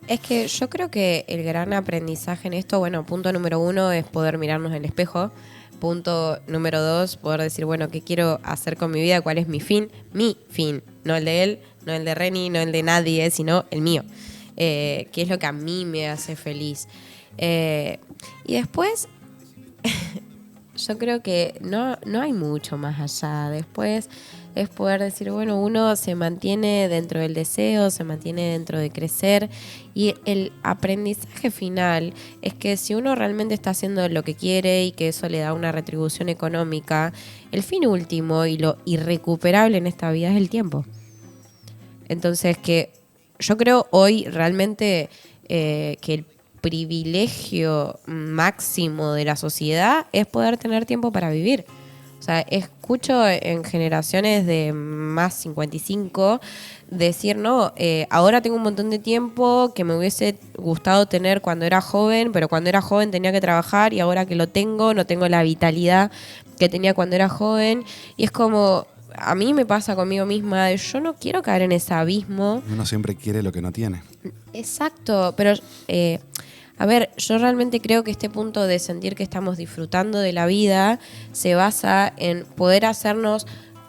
Es que yo creo que el gran aprendizaje en esto, bueno, punto número 1 es poder mirarnos en el espejo. Punto número 2, poder decir, bueno, ¿qué quiero hacer con mi vida? ¿Cuál es mi fin? Mi fin, no el de él, no el de Reni, no el de nadie, sino el mío. ¿Qué es lo que a mí me hace feliz? Y después, yo creo que no hay mucho más allá. Después es poder decir, bueno, uno se mantiene dentro del deseo, se mantiene dentro de crecer, y el aprendizaje final es que si uno realmente está haciendo lo que quiere y que eso le da una retribución económica, el fin último y lo irrecuperable en esta vida es el tiempo. Entonces, que yo creo hoy realmente que el privilegio máximo de la sociedad es poder tener tiempo para vivir. O sea, escucho en generaciones de más 55 decir, no, ahora tengo un montón de tiempo que me hubiese gustado tener cuando era joven, pero cuando era joven tenía que trabajar y ahora que lo tengo, no tengo la vitalidad que tenía cuando era joven. Y es como, a mí me pasa conmigo misma, yo no quiero caer en ese abismo. Uno siempre quiere lo que no tiene. Exacto, pero a ver, yo realmente creo que este punto de sentir que estamos disfrutando de la vida se basa en poder hacernos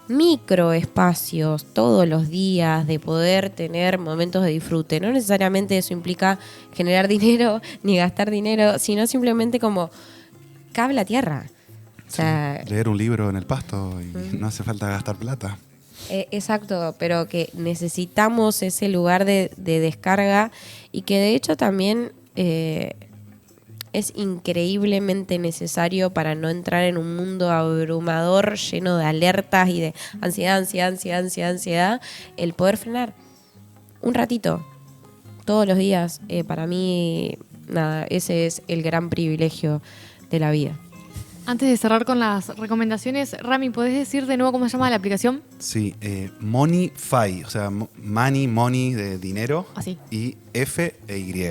microespacios todos los días, de poder tener momentos de disfrute. No necesariamente eso implica generar dinero ni gastar dinero, sino simplemente como cabe la tierra. O sea, leer un libro en el pasto y no hace falta gastar plata. Exacto, pero que necesitamos ese lugar de descarga y que de hecho también es increíblemente necesario para no entrar en un mundo abrumador lleno de alertas y de ansiedad, el poder frenar un ratito todos los días. Para mí, nada, ese es el gran privilegio de la vida. Antes de cerrar con las recomendaciones, Rami, ¿podés decir de nuevo cómo se llama la aplicación? Sí, Moneyfy, o sea, money de dinero, Así. y F e Y.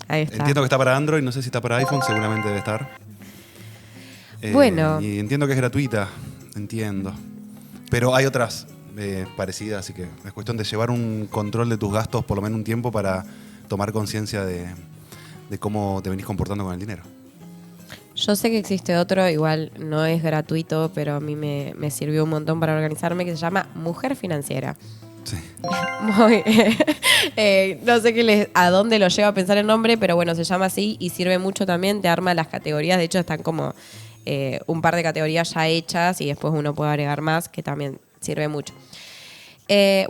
Ahí está. Entiendo que está para Android, no sé si está para iPhone, seguramente debe estar. Bueno. Y entiendo que es gratuita, entiendo. Pero hay otras parecidas, así que es cuestión de llevar un control de tus gastos por lo menos un tiempo para tomar conciencia de cómo te venís comportando con el dinero. Yo sé que existe otro, igual no es gratuito, pero a mí me sirvió un montón para organizarme, que se llama Mujer Financiera. Sí. No sé a dónde lo lleva a pensar el nombre, pero bueno, se llama así y sirve mucho también, te arma las categorías, de hecho están como un par de categorías ya hechas y después uno puede agregar más, que también sirve mucho. Se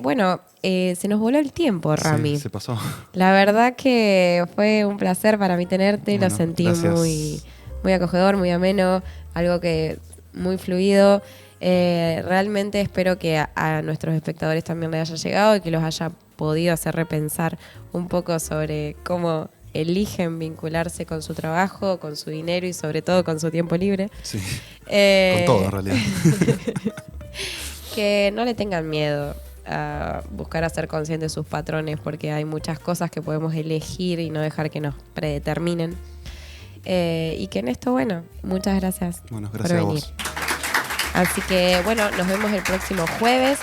nos voló el tiempo, Rami. Sí, se pasó. La verdad que fue un placer para mí tenerte, Bueno, lo sentí gracias. muy acogedor, muy ameno, algo que muy fluido. Realmente espero que a nuestros espectadores también les haya llegado y que los haya podido hacer repensar un poco sobre cómo eligen vincularse con su trabajo, con su dinero y sobre todo con su tiempo libre. Sí. Con todo, en realidad. Que no le tengan miedo a buscar hacer conscientes sus patrones, porque hay muchas cosas que podemos elegir y no dejar que nos predeterminen. Y que en esto, bueno, muchas gracias, Bueno, por gracias a venir. vos. Así que, bueno, nos vemos el próximo jueves.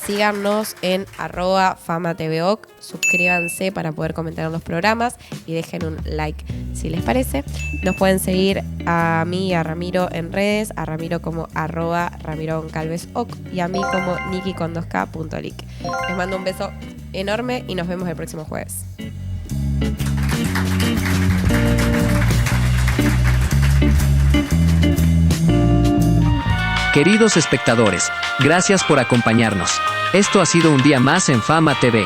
Síganos en @FamaTVOC. Suscríbanse para poder comentar en los programas y dejen un like si les parece. Nos pueden seguir a mí y a Ramiro en redes, a Ramiro como @RamiroGoncalvesOc y a mí como Niki con2k.lic. Les mando un beso enorme y nos vemos el próximo jueves. Queridos espectadores, gracias por acompañarnos. Esto ha sido un día más en Fama TV.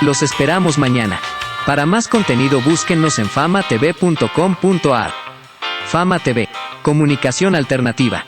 Los esperamos mañana. Para más contenido búsquennos en famatv.com.ar. Fama TV, comunicación alternativa.